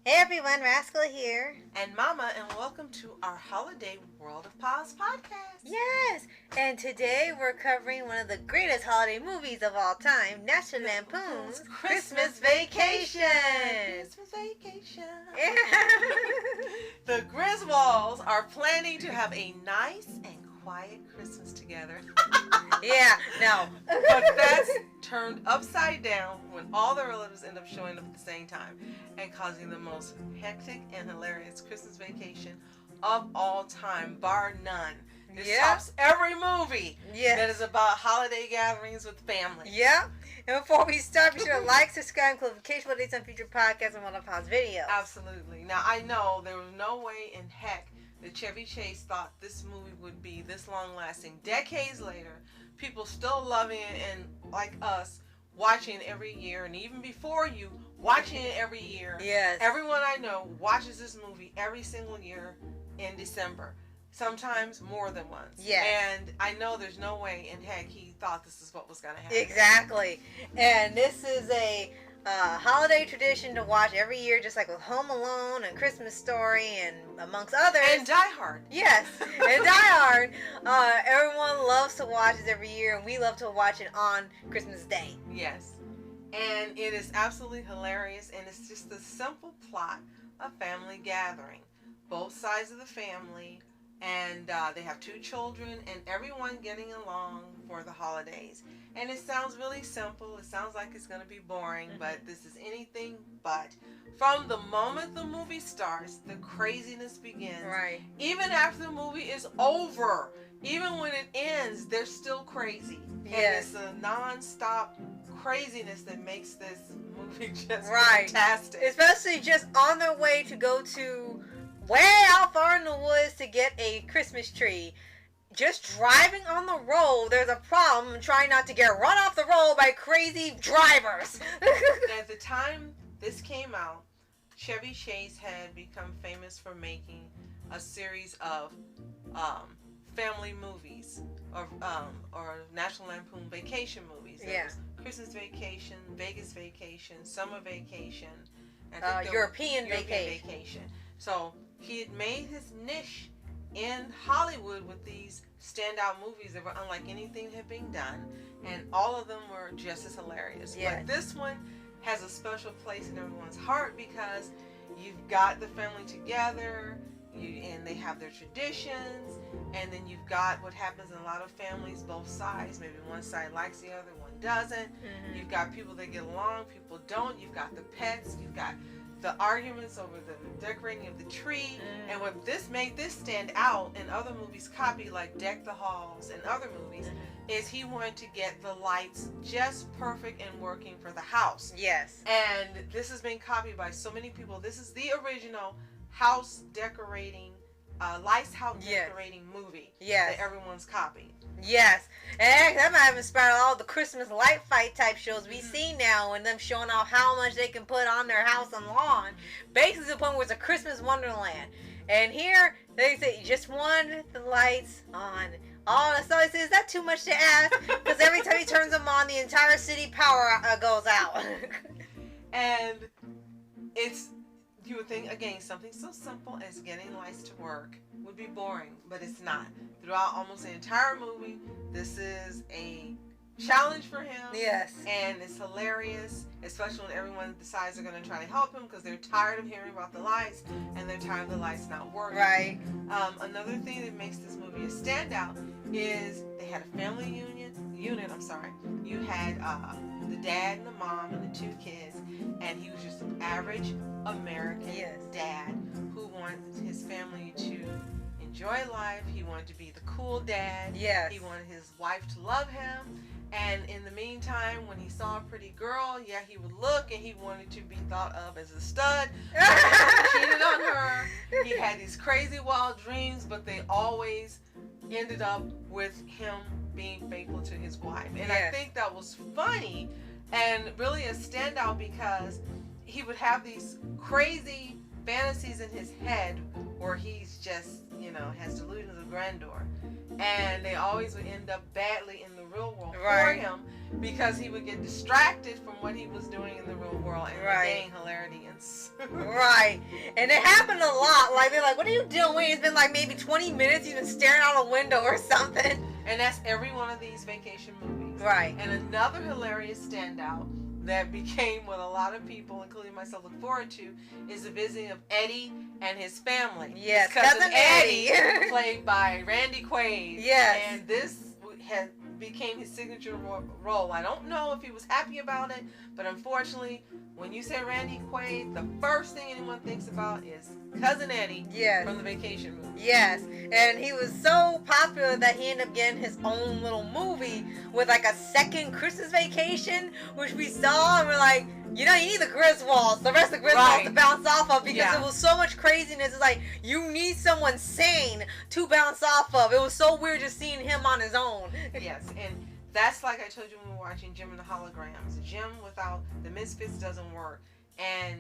Hey everyone, Rascal here. And Mama, and welcome to our Holiday World of Paws podcast. Yes, and today we're covering one of the greatest holiday movies of all time, National Lampoon's Christmas Vacation. Christmas Vacation. Yeah. The Griswolds are planning to have a nice and quiet Christmas together. Yeah, no. But that's turned upside down when all the relatives end up showing up at the same time and causing the most hectic and hilarious Christmas vacation of all time, bar none. This tops every movie that is about holiday gatherings with family. Yeah. And before we start, be sure to like, subscribe, and click notification updates on future podcasts and one of Paws videos. Absolutely. Now, I know there was no way in heck that Chevy Chase thought this movie would be this long-lasting. Decades later, people still loving it, and like us, watching it every year, and even before you, watching it every year. Yes. Everyone I know watches this movie every single year in December. Sometimes more than once. Yes. And I know there's no way in heck he thought this is what was going to happen. Exactly. And this is a holiday tradition to watch every year, just like with Home Alone and Christmas Story and amongst others. And Die Hard. Yes, and Die Hard. Everyone loves to watch this every year, and we love to watch it on Christmas Day. Yes. And it is absolutely hilarious, and it's just the simple plot of family gathering. Both sides of the family, and they have 2 children, and everyone getting along for the holidays. And it sounds really simple. It sounds like it's going to be boring, but this is anything but. From the moment the movie starts, the craziness begins. Right. Even after the movie is over, even when it ends, they're still crazy. Yes. And it's a non-stop craziness that makes this movie just right. fantastic. Especially just on their way to go to way out far in the woods to get a Christmas tree. Just driving on the road, there's a problem trying not to get run off the road by crazy drivers. At the time this came out, Chevy Chase had become famous for making a series of family movies or National Lampoon vacation movies. There was Christmas Vacation, Vegas Vacation, Summer Vacation, and European Vacation. So he had made his niche in Hollywood with these standout movies that were unlike anything that had been done, and all of them were just as hilarious. But this one has a special place in everyone's heart because you've got the family together, and they have their traditions, and then you've got what happens in a lot of families, both sides. Maybe one side likes the other, one doesn't. You've got people that get along, people don't. You've got the pets, you've got the arguments over the decorating of the tree. And what this made this stand out in other movies copy, like Deck the Halls and other movies, is he wanted to get the lights just perfect and working for the house. Yes. And this has been copied by so many people. This is the original house decorating, lights house decorating movie that everyone's copied. Yes, and that might have inspired all the Christmas light fight type shows we see now, and them showing off how much they can put on their house and lawn. Basically, the point where it's a Christmas wonderland. And here they say just one the lights on. All that's all he says, is that too much to ask? Because every time he turns them on, the entire city power goes out. And it's, you would think, again, something so simple as getting lights to work would be boring, but it's not. Throughout almost the entire movie, this is a challenge for him. Yes. And it's hilarious, especially when everyone decides they're going to try to help him because they're tired of hearing about the lights and they're tired of the lights not working. Right. Another thing that makes this movie a standout is they had a family unit. You had the dad and the mom and the 2 kids, and he was just an average American dad who wanted his family to enjoy life. He wanted to be the cool dad. Yes. He wanted his wife to love him. And in the meantime, when he saw a pretty girl, he would look, and he wanted to be thought of as a stud. He cheated on her. He had these crazy wild dreams, but they always ended up with him being faithful to his wife. And I think that was funny and really a standout because he would have these crazy fantasies in his head where he's just, has delusions of grandeur. And they always would end up badly in the real world for him because he would get distracted from what he was doing in the real world, and again, hilarity ensued. Right. And it happened a lot. Like, they're like, what are you doing? It's been like maybe 20 minutes. He's been staring out a window or something. And that's every one of these vacation movies. Right. And another hilarious standout that became what a lot of people, including myself, look forward to is the visiting of Eddie and his family. Yes, his cousin Eddie. played by Randy Quaid. Yes. And this became his signature role. I don't know if he was happy about it, but unfortunately, when you say Randy Quaid, the first thing anyone thinks about is Cousin Eddie from the Vacation movie. Yes, and he was so popular that he ended up getting his own little movie with like a second Christmas Vacation, which we saw, and we're like, you need the Griswolds, the rest of the Griswolds to bounce off of, because it was so much craziness. It's like, you need someone sane to bounce off of. It was so weird just seeing him on his own. Yes, and that's like I told you when we were watching Jim and the Holograms. Jim without the Misfits doesn't work, and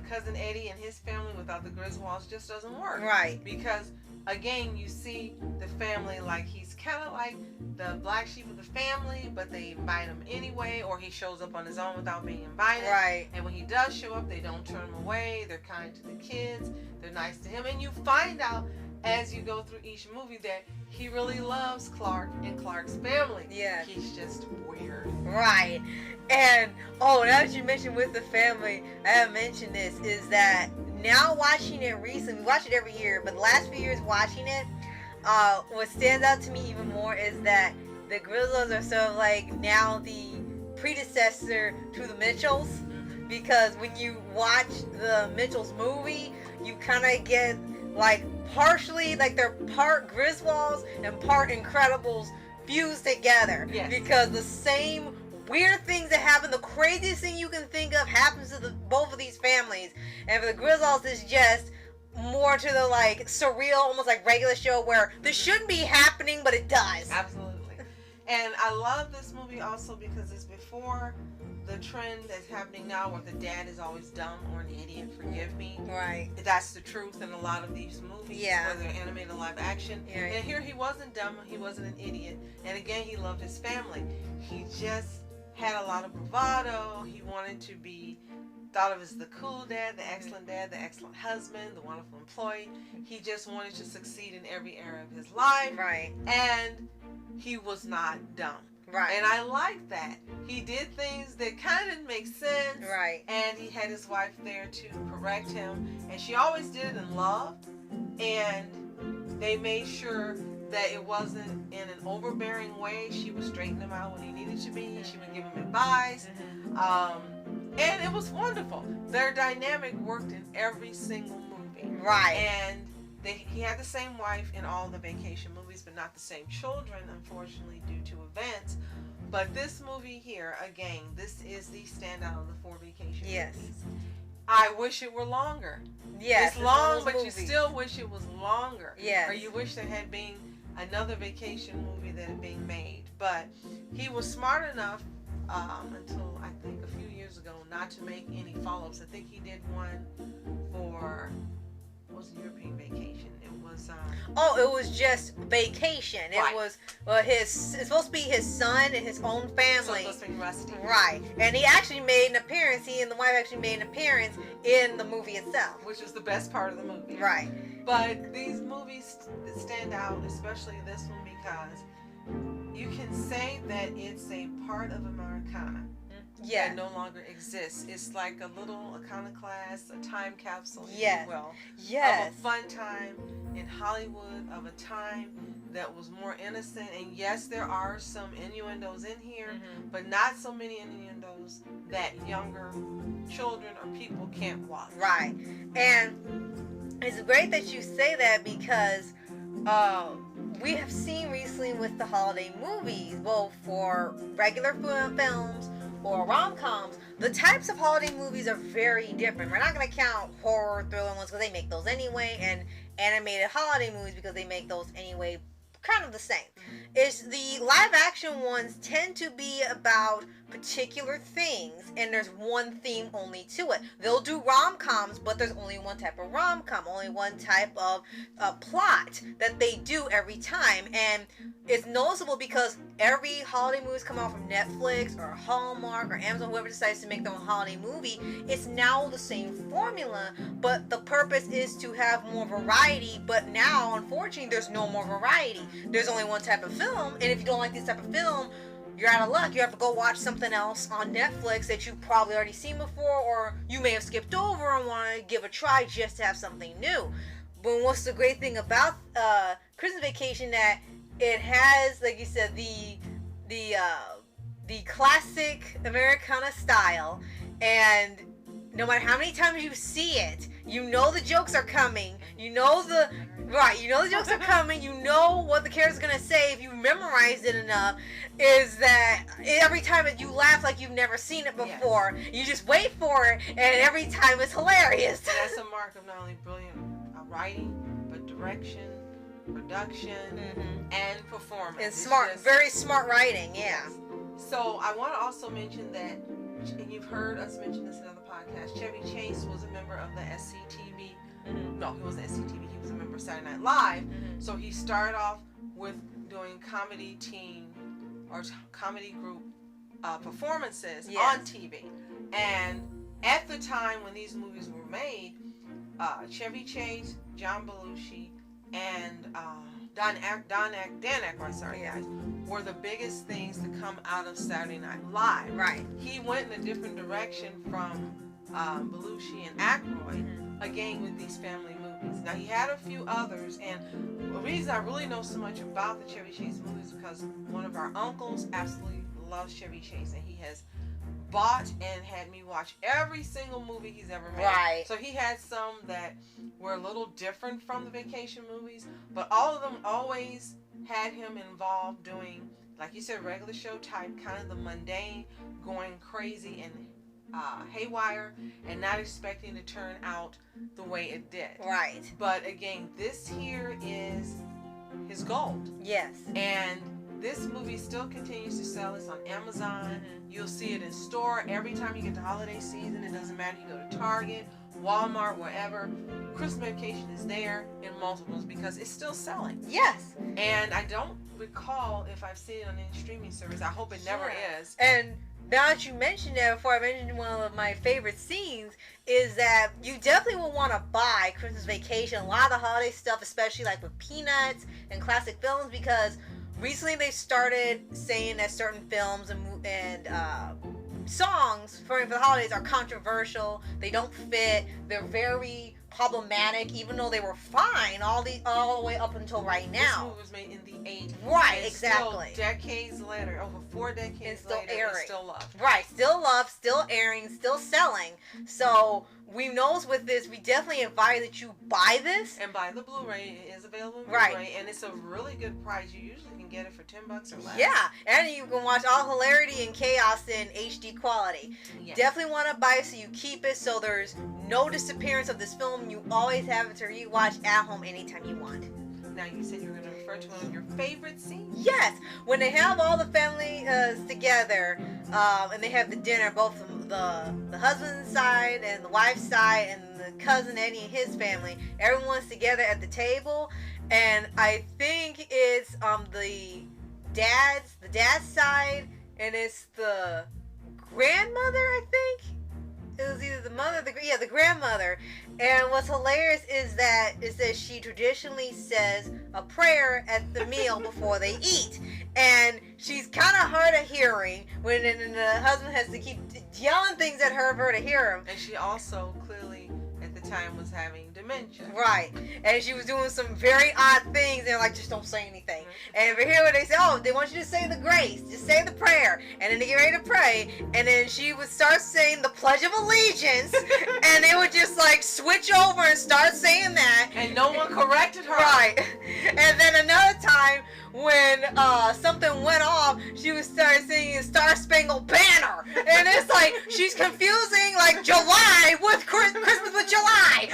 Cousin Eddie and his family without the Griswolds just doesn't work. Right. Because, again, you see the family like he's kind of like the black sheep of the family, but they invite him anyway, or he shows up on his own without being invited. Right. And when he does show up, they don't turn him away. They're kind to the kids. They're nice to him. And you find out as you go through each movie that he really loves Clark and Clark's family. Yeah. He's just weird. Right. And, now that you mentioned with the family, I have mentioned this, is that now watching it recently, we watch it every year, but the last few years watching it, what stands out to me even more is that the Griswolds are sort of like now the predecessor to the Mitchells, because when you watch the Mitchells movie, you kind of get like partially, like they're part Griswolds and part Incredibles fused together. Yes. Because the same weird things that happen, the craziest thing you can think of happens to both of these families. And for the Griswolds, it's just more to the like surreal, almost like regular show where this shouldn't be happening, but it does. Absolutely. And I love this movie also because it's before the trend that's happening now where the dad is always dumb or an idiot, forgive me. Right. That's the truth in a lot of these movies, whether they're animated or live action. Yeah. And here he wasn't dumb, he wasn't an idiot. And again, he loved his family. He just had a lot of bravado. He wanted to be thought of as the cool dad, the excellent husband, the wonderful employee. He just wanted to succeed in every area of his life. Right. And he was not dumb. Right. And I like that. He did things that kind of didn't make sense. Right. And he had his wife there to correct him. And she always did it in love. And they made sure that it wasn't in an overbearing way. She would straighten him out when he needed to be. She would give him advice. And it was wonderful. Their dynamic worked in every single movie. Right. And he had the same wife in all the Vacation movies, but not the same children, unfortunately, due to events. But this movie here, again, this is the standout of the 4 Vacation movies. I wish it were longer. Yes. It's long, but you still wish it was longer. Yes. Or you wish there had been another Vacation movie that had been made. But he was smart enough until I think a few years ago not to make any follow-ups. I think he did one for, what was the European Vacation? It was it was just Vacation. It was it's supposed to be his son and his own family. So it's supposed to be Rusty. Right. And he actually made an appearance, he and the wife actually made an appearance in the movie itself. Which was the best part of the movie. Right. But these movies stand out, especially this one, because you can say that it's a part of Americana that no longer exists. It's like a little iconoclast, a time capsule, if you will, of a fun time in Hollywood, of a time that was more innocent. And yes, there are some innuendos in here, but not so many innuendos that younger children or people can't watch. Right. And it's great that you say that because we have seen recently with the holiday movies, both for regular films or rom-coms, the types of holiday movies are very different. We're not going to count horror, thriller ones because they make those anyway, and animated holiday movies because they make those anyway, kind of the same. Is the live action ones tend to be about particular things, and there's one theme only to it. They'll do rom-coms, but there's only one type of rom-com, only one type of plot that they do every time. And it's noticeable because every holiday movies come out from Netflix or Hallmark or Amazon, whoever decides to make their own holiday movie, it's now the same formula, but the purpose is to have more variety. But now, unfortunately, there's no more variety. There's only one type of film, and if you don't like this type of film, you're out of luck. You have to go watch something else on Netflix that you've probably already seen before, or you may have skipped over and want to give a try just to have something new. But what's the great thing about Christmas Vacation, that it has, like you said, the classic Americana style, and no matter how many times you see it, you know the jokes are coming. You know the jokes are coming. You know what the character's gonna say if you memorized it enough. Is that every time you laugh like you've never seen it before. Yes. You just wait for it, and every time it's hilarious. And that's a mark of not only brilliant writing, but direction, production, and performance. And smart, very smart writing. Yeah. Yes. So I want to also mention that, and you've heard us mention this in other podcasts, Chevy Chase was a member of the SCTV. No, he wasn't SCTV. He was a member of Saturday Night Live. So he started off with doing comedy team or comedy group performances on TV. And at the time when these movies were made, Chevy Chase, John Belushi, and Dan Aykroyd, were the biggest things to come out of Saturday Night Live. Right. He went in a different direction from Belushi and Aykroyd, again with these family movies. Now he had a few others, and the reason I really know so much about the Chevy Chase movies is because one of our uncles absolutely loves Chevy Chase, and he has bought and had me watch every single movie he's ever made. Right. So he had some that were a little different from the vacation movies, but all of them always had him involved doing, like you said, regular show type, kind of the mundane, going crazy and haywire, and not expecting to turn out the way it did. Right. But again, this here is his gold. Yes. And this movie still continues to sell. It's on Amazon. You'll see it in store every time you get to holiday season. It doesn't matter. You go to Target, Walmart, wherever. Christmas Vacation is there in multiples because it's still selling. Yes. And I don't recall if I've seen it on any streaming service. I hope it never is. And now that you mentioned that, before I mentioned one of my favorite scenes, is that you definitely will want to buy Christmas Vacation, a lot of the holiday stuff, especially like with Peanuts and classic films, because recently they started saying that certain films and songs for the holidays are controversial. They don't fit. They're very problematic, even though they were fine all the way up until right now. This movie was made in the 80s. Right, exactly. Still decades later, over 4 decades later, it's still loved. Right, still loved, still airing, still selling. So we know with this, we definitely advise that you buy this. And buy the Blu-ray. It is available in Right. Blu-ray, and it's a really good price. You usually can get it for $10 or less. Yeah, and you can watch all hilarity and chaos in HD quality. Yes. Definitely want to buy it so you keep it, so there's no disappearance of this film. You always have it to rewatch at home anytime you want. Now, you said you were going to refer to one of your favorite scenes? Yes, when they have all the family together, and they have the dinner, both the husband's side and the wife's side, and the cousin Eddie and his family, everyone's together at the table, and I think it's the dad's side, and it's the grandmother, I think. It was either the mother, the grandmother. And what's hilarious is that she traditionally says a prayer at the meal before they eat. And she's kind of hard of hearing when the husband has to keep yelling things at her for her to hear him. And she also clearly, at the time, was having dementia. Right. And she was doing some very odd things. They're like, just don't say anything. And over here, they say, they want you to say the grace. Just say the prayer. And then they get ready to pray. And then she would start saying the Pledge of Allegiance. And they would just like switch over and start saying that. And no one corrected her. Right. And then another time when something went off, she would start singing Star Spangled Banner. And it's like, she's confusing like July with Christmas with July.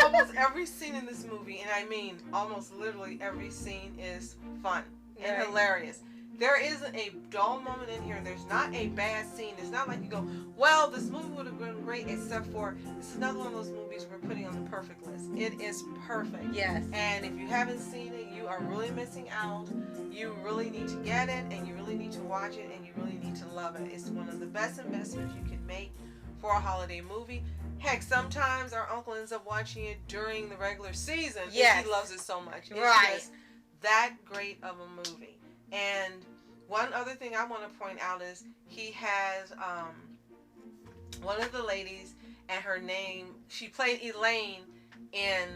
Almost every every scene in this movie, and I mean almost literally every scene, is fun and hilarious. There isn't a dull moment in here. There's not a bad scene. It's not like you go, well, this movie would have been great except for, this is another one of those movies we're putting on the perfect list. It is perfect. Yes. And if you haven't seen it, you are really missing out. You really need to get it, and you really need to watch it, and you really need to love it. It's one of the best investments you can make for a holiday movie. Heck, sometimes our uncle ends up watching it during the regular season. Yes. He loves it so much. It's right. just that great of a movie. And one other thing I want to point out is he has one of the ladies, and her name, she played Elaine in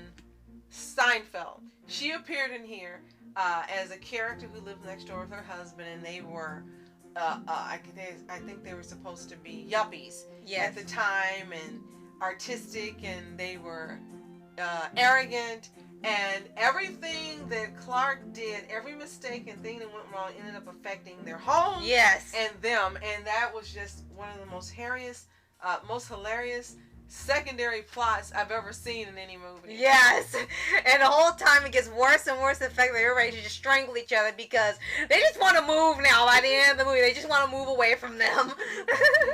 Seinfeld. She appeared in here as a character who lived next door with her husband, and they were I think they were supposed to be yuppies at the time, and artistic, and they were arrogant, and everything that Clark did, every mistake and thing that went wrong ended up affecting their home and them, and that was just one of the most hilarious secondary plots I've ever seen in any movie. Yes. And the whole time it gets worse and worse. The fact that everybody should just strangle each other because they just want to move now. By the end of the movie, they just want to move away from them.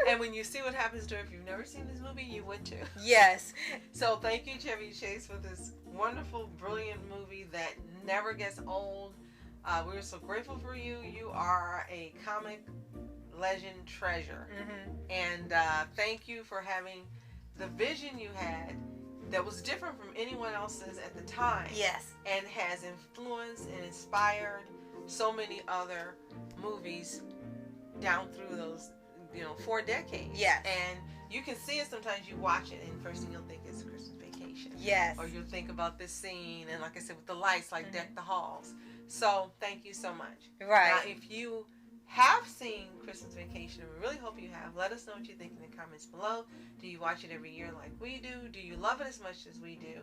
And when you see what happens to her, if you've never seen this movie, you would too. Yes. So thank you, Chevy Chase, for this wonderful, brilliant movie that never gets old. We're so grateful for you. You are a comic legend treasure. And thank you for having the vision you had that was different from anyone else's at the time. Yes. And has influenced and inspired so many other movies down through those, 4 decades. Yes. And you can see it sometimes. You watch it, and first thing you'll think is Christmas Vacation. Yes. Or you'll think about this scene, and like I said, with the lights, like Deck the Halls. So thank you so much. Right. Now, if you have seen Christmas Vacation, and we really hope you have, let us know what you think in the comments below. Do you watch it every year like we do? Do you love it as much as we do?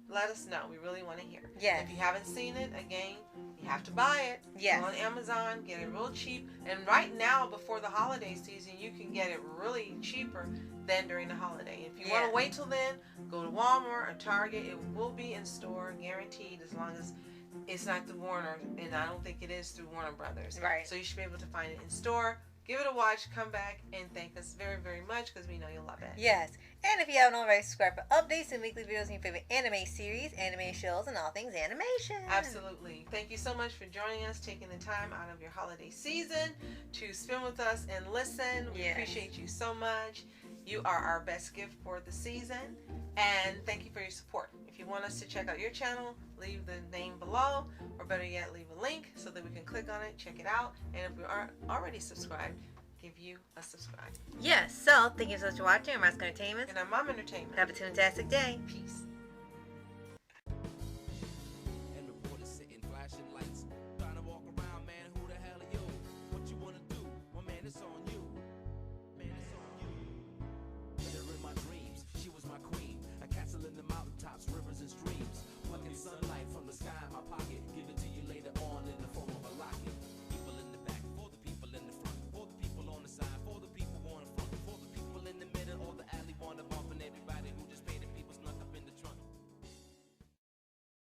Let us know. We really want to hear. Yes. If you haven't seen it, again, you have to buy it. Yes. Go on Amazon, get it real cheap. And right now, before the holiday season, you can get it really cheaper than during the holiday. If you want to wait till then, go to Walmart or Target. It will be in store, guaranteed, as long as it's not through Warner, and I don't think it is through Warner Brothers. Right. So you should be able to find it in store. Give it a watch, come back, and thank us very, very much, because we know you'll love it. Yes. And if you haven't already, subscribe for updates and weekly videos on your favorite anime series, anime shows, and all things animation. Absolutely. Thank you so much for joining us, taking the time out of your holiday season to spend with us and listen. We appreciate you so much. You are our best gift for the season, and thank you for your support. If you want us to check out your channel, leave the name below, or better yet, leave a link so that we can click on it, check it out, and if we aren't already subscribed, give you a subscribe. Yes, so thank you so much for watching. I'm Rascal Entertainment. And I'm Mom Entertainment. Have a fantastic day. Peace.